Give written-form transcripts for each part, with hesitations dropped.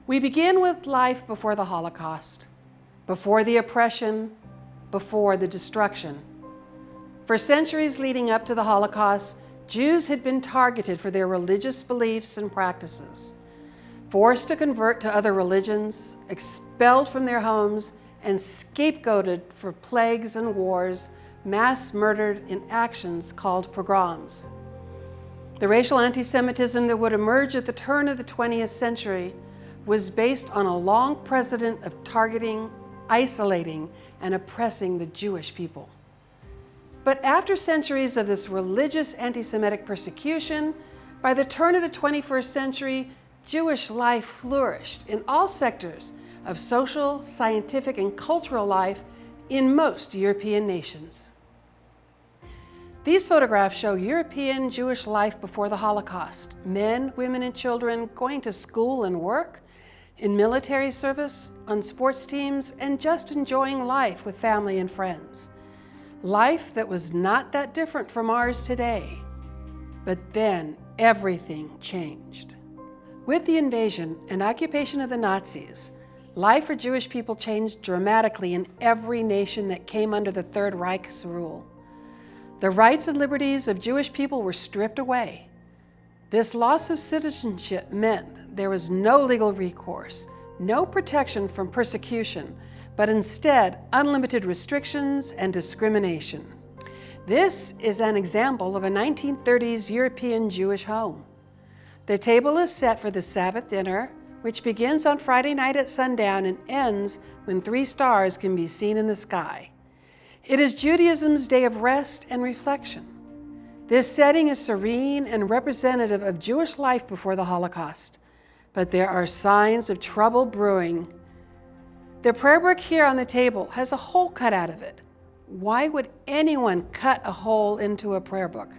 We begin with life before the Holocaust, before the oppression, before the destruction. For centuries leading up to the Holocaust, Jews had been targeted for their religious beliefs and practices, forced to convert to other religions, expelled from their homes, and scapegoated for plagues and wars, mass murdered in actions called pogroms. The racial anti-Semitism that would emerge at the turn of the 20th century was based on a long precedent of targeting, isolating, and oppressing the Jewish people. But after centuries of this religious anti-Semitic persecution, by the turn of the 21st century, Jewish life flourished in all sectors of social, scientific, and cultural life in most European nations. These photographs show European Jewish life before the Holocaust. Men, women, and children going to school and work, in military service, on sports teams, and just enjoying life with family and friends. Life that was not that different from ours today. But then everything changed. With the invasion and occupation of the Nazis, life for Jewish people changed dramatically in every nation that came under the Third Reich's rule. The rights and liberties of Jewish people were stripped away. This loss of citizenship meant there was no legal recourse, no protection from persecution, but instead unlimited restrictions and discrimination. This is an example of a 1930s European Jewish home. The table is set for the Sabbath dinner, which begins on Friday night at sundown and ends when 3 stars can be seen in the sky. It is Judaism's day of rest and reflection. This setting is serene and representative of Jewish life before the Holocaust, but there are signs of trouble brewing. The prayer book here on the table has a hole cut out of it. Why would anyone cut a hole into a prayer book?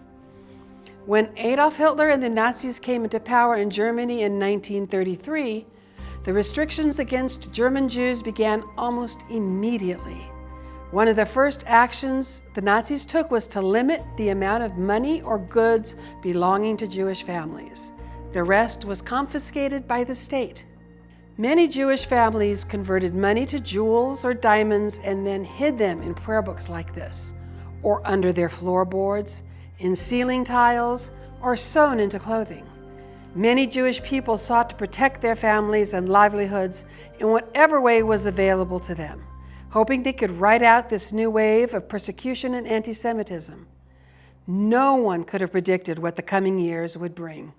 When Adolf Hitler and the Nazis came into power in Germany in 1933, the restrictions against German Jews began almost immediately. One of the first actions the Nazis took was to limit the amount of money or goods belonging to Jewish families. The rest was confiscated by the state. Many Jewish families converted money to jewels or diamonds and then hid them in prayer books like this, or under their floorboards, in ceiling tiles, or sewn into clothing. Many Jewish people sought to protect their families and livelihoods in whatever way was available to them, hoping they could ride out this new wave of persecution and anti-Semitism. No one could have predicted what the coming years would bring.